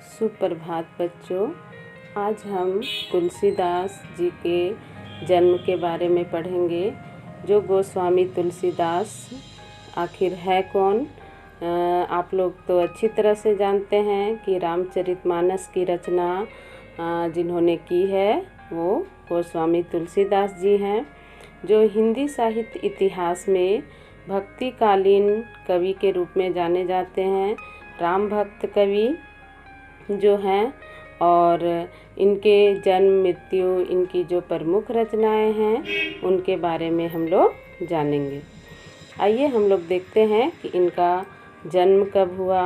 सुप्रभात बच्चों। आज हम तुलसीदास जी के जन्म के बारे में पढ़ेंगे। जो गोस्वामी तुलसीदास आखिर है कौन? आप लोग तो अच्छी तरह से जानते हैं कि रामचरितमानस की रचना जिन्होंने की है वो गोस्वामी तुलसीदास जी हैं, जो हिंदी साहित्य इतिहास में भक्तिकालीन कवि के रूप में जाने जाते हैं। राम भक्त कवि जो हैं, और इनके जन्म मृत्यु, इनकी जो प्रमुख रचनाएं हैं उनके बारे में हम लोग जानेंगे। आइए हम लोग देखते हैं कि इनका जन्म कब हुआ,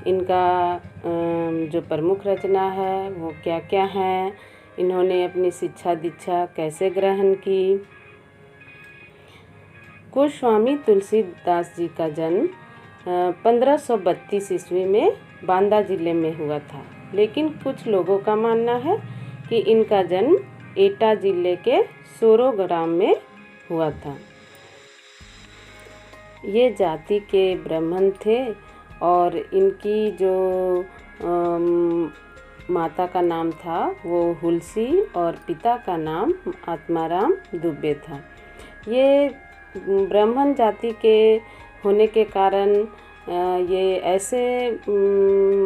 इनका जो प्रमुख रचना है वो क्या क्या है, इन्होंने अपनी शिक्षा दीक्षा कैसे ग्रहण की। गोस्वामी तुलसीदास जी का जन्म 1532 ईस्वी में बांदा जिले में हुआ था, लेकिन कुछ लोगों का मानना है कि इनका जन्म एटा जिले के सोरो ग्राम में हुआ था। ये जाति के ब्राह्मण थे और इनकी जो माता का नाम था वो हुलसी और पिता का नाम आत्माराम दुबे था। ये ब्राह्मण जाति के होने के कारण ये ऐसे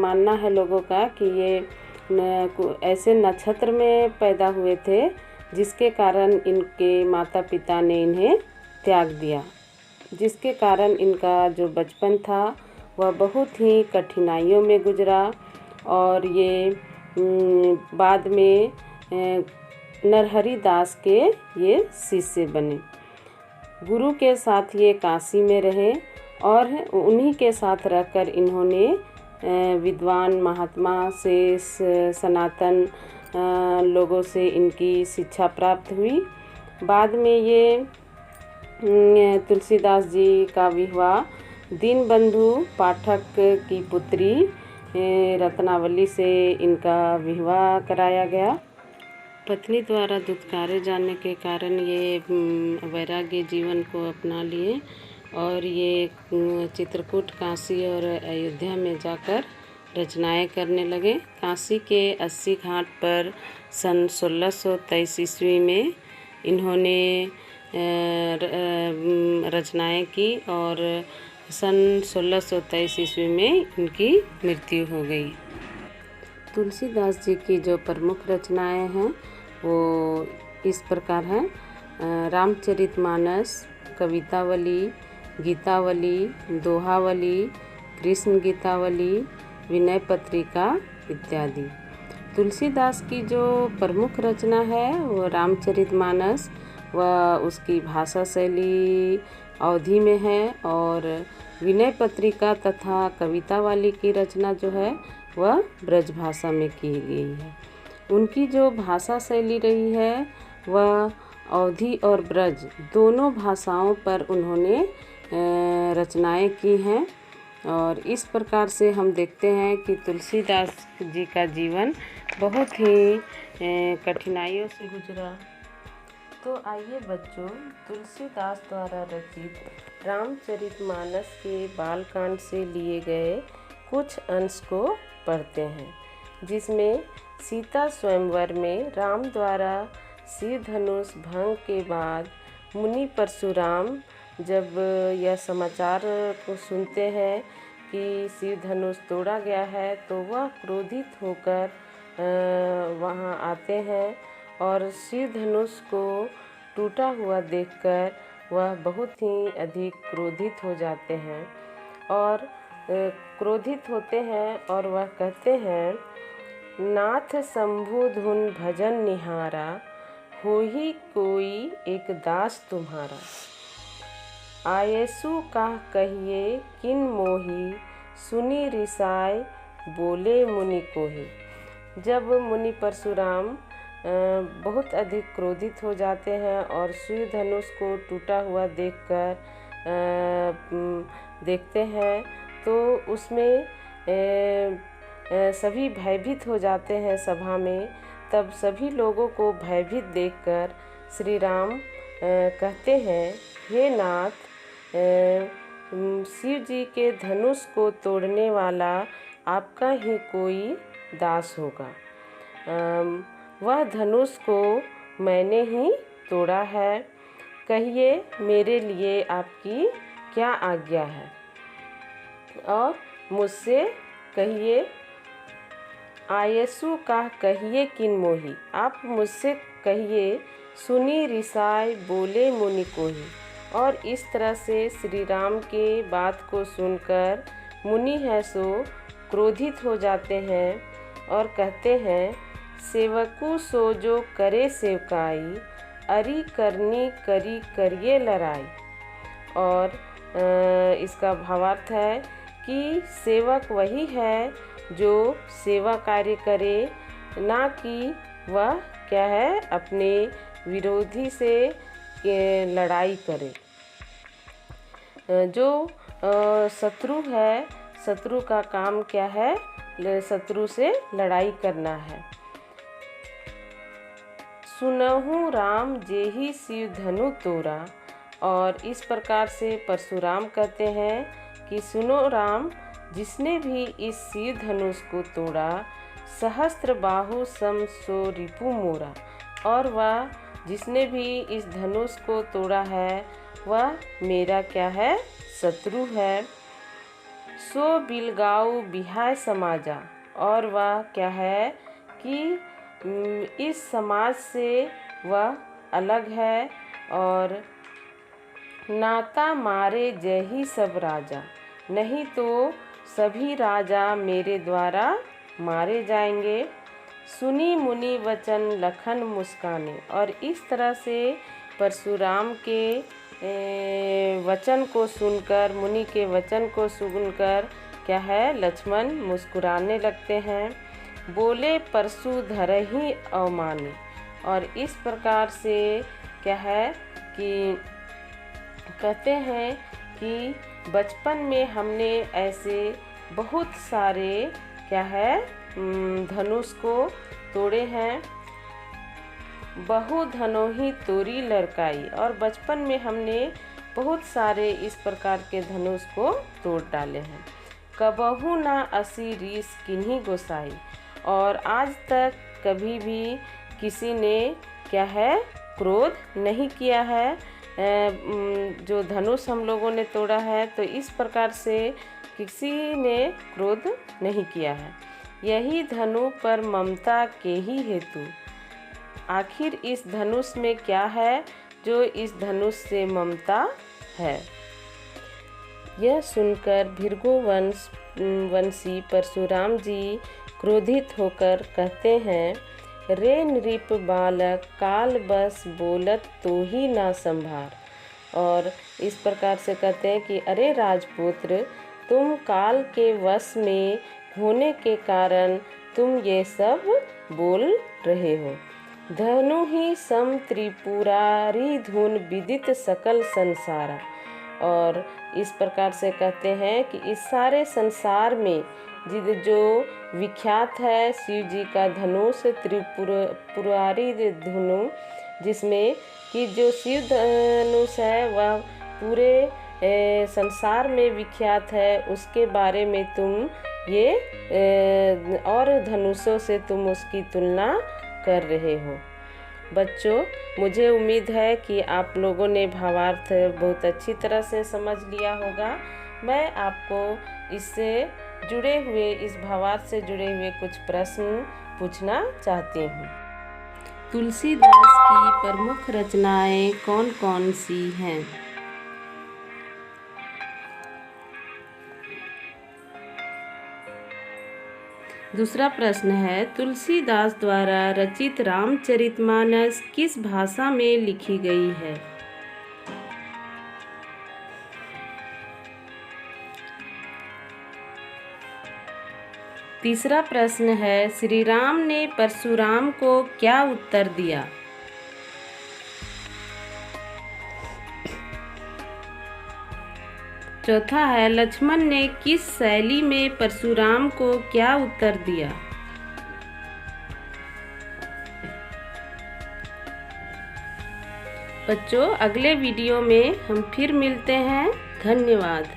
मानना है लोगों का कि ये ऐसे नक्षत्र में पैदा हुए थे जिसके कारण इनके माता पिता ने इन्हें त्याग दिया, जिसके कारण इनका जो बचपन था वह बहुत ही कठिनाइयों में गुजरा। और ये बाद में नरहरि दास के ये शिष्य बने। गुरु के साथ ये काशी में रहे और उन्हीं के साथ रहकर इन्होंने विद्वान महात्मा से सनातन लोगों से इनकी शिक्षा प्राप्त हुई। बाद में ये तुलसीदास जी का विवाह दीनबंधु पाठक की पुत्री रत्नावली से इनका विवाह कराया गया। पत्नी द्वारा दुत्कारे जाने के कारण ये वैराग्य जीवन को अपना लिए और ये चित्रकूट, काशी और अयोध्या में जाकर रचनाएं करने लगे। काशी के 80 घाट पर सन 1623 ईस्वी में इन्होंने रचनाएं की और सन 1623 ईस्वी में इनकी मृत्यु हो गई। तुलसीदास जी की जो प्रमुख रचनाएं हैं वो इस प्रकार हैं: रामचरितमानस, कवितावली, गीतावली, दोहावली, कृष्ण गीतावली, विनय पत्रिका इत्यादि। तुलसीदास की जो प्रमुख रचना है वो रामचरितमानस, वह उसकी भाषा शैली अवधी में है, और विनय पत्रिका तथा कवितावाली की रचना जो है वह ब्रज भाषा में की गई है। उनकी जो भाषा शैली रही है वह अवधी और ब्रज दोनों भाषाओं पर उन्होंने रचनाएं की हैं। और इस प्रकार से हम देखते हैं कि तुलसीदास जी का जीवन बहुत ही कठिनाइयों से गुजरा। तो आइए बच्चों, तुलसीदास द्वारा रचित रामचरितमानस के बालकांड से लिए गए कुछ अंश को पढ़ते हैं, जिसमें सीता स्वयंवर में राम द्वारा शिव धनुष भंग के बाद मुनि परशुराम जब यह समाचार को सुनते हैं कि शिव धनुष तोड़ा गया है तो वह क्रोधित होकर वहां आते हैं और शिव धनुष को टूटा हुआ देखकर वह बहुत ही अधिक क्रोधित हो जाते हैं और क्रोधित होते हैं और वह कहते हैं, नाथ शंभु धुन भजन निहारा, होहि कोई एक दास तुम्हारा। आयसु काह कहिए किन मोही, सुनी रिसाय बोले मुनि कोहि। जब मुनि परशुराम बहुत अधिक क्रोधित हो जाते हैं और शिव धनुष को टूटा हुआ देखते हैं तो उसमें सभी भयभीत हो जाते हैं सभा में। तब सभी लोगों को भयभीत देखकर श्री राम कहते हैं, हे नाथ, शिव जी के धनुष को तोड़ने वाला आपका ही कोई दास होगा। वह धनुष को मैंने ही तोड़ा है। कहिए मेरे लिए आपकी क्या आज्ञा है। और मुझसे कहिए आयसु का कहिए किन मोही। आप मुझसे कहिए सुनी रिसाई बोले मुनि कोही। और इस तरह से श्री राम के बात को सुनकर मुनि है सो क्रोधित हो जाते हैं और कहते हैं सेवकु सो जो करे सेवकाई, अरि करनी करी करिए लड़ाई। और इसका भावार्थ है कि सेवक वही है जो सेवा कार्य करे, ना कि वह क्या है अपने विरोधी से लड़ाई करे। जो शत्रु है, शत्रु का काम क्या है, शत्रु से लड़ाई करना है। सुनहु राम जेहि शिव धनु तोरा। और इस प्रकार से परशुराम कहते हैं कि सुनो राम, जिसने भी इस शिव धनुष को तोड़ा, सहस्त्र बाहु सम सो रिपु मोरा। और वह जिसने भी इस धनुष को तोड़ा है वह मेरा क्या है, शत्रु है। सो बिलगाऊ बिहाय समाजा। और वह क्या है कि इस समाज से वह अलग है। और नाता मारे जय ही सब राजा, नहीं तो सभी राजा मेरे द्वारा मारे जाएंगे। सुनी मुनि वचन लखन मुस्काने। और इस तरह से परशुराम के वचन को सुनकर, मुनि के वचन को सुनकर क्या है, लक्ष्मण मुस्कुराने लगते हैं। बोले परशु धरहि अवमानी। और इस प्रकार से क्या है कि कहते हैं कि बचपन में हमने ऐसे बहुत सारे क्या है धनुष को तोड़े हैं। बहु धनोही तोरी लड़काई। और बचपन में हमने बहुत सारे इस प्रकार के धनुष को तोड़ डाले हैं। कबहु ना असी रीस किन्हीं गोसाई। और आज तक कभी भी किसी ने क्या है क्रोध नहीं किया है। जो धनुष हम लोगों ने तोड़ा है तो इस प्रकार से किसी ने क्रोध नहीं किया है। यही धनु पर ममता के ही हेतु। आखिर इस धनुष में क्या है जो इस धनुष से ममता है। यह सुनकर भृगुवंशी परशुराम जी क्रोधित होकर कहते हैं, रे नृप बालक काल बस बोलत तो ही ना संभार। और इस प्रकार से कहते हैं कि अरे राजपुत्र, तुम काल के वश में होने के कारण तुम ये सब बोल रहे हो। धनु ही सम त्रिपुरारी धुन विदित सकल संसारा। और इस प्रकार से कहते हैं कि इस सारे संसार में जो विख्यात है शिव जी का धनुष त्रिपुरारी धनु, जिसमें कि जो शिव धनुष है वह पूरे संसार में विख्यात है, उसके बारे में तुम ये और धनुषों से तुम उसकी तुलना कर रहे हो। बच्चों, मुझे उम्मीद है कि आप लोगों ने भावार्थ बहुत अच्छी तरह से समझ लिया होगा। मैं आपको इससे जुड़े हुए, इस भावार्थ से जुड़े हुए कुछ प्रश्न पूछना चाहती हूँ। तुलसीदास की प्रमुख रचनाएं कौन कौन सी हैं? दूसरा प्रश्न है, तुलसीदास द्वारा रचित रामचरितमानस किस भाषा में लिखी गई है? तीसरा प्रश्न है, श्री राम ने परशुराम को क्या उत्तर दिया? चौथा है, लक्ष्मण ने किस शैली में परशुराम को क्या उत्तर दिया? बच्चों, अगले वीडियो में हम फिर मिलते हैं। धन्यवाद।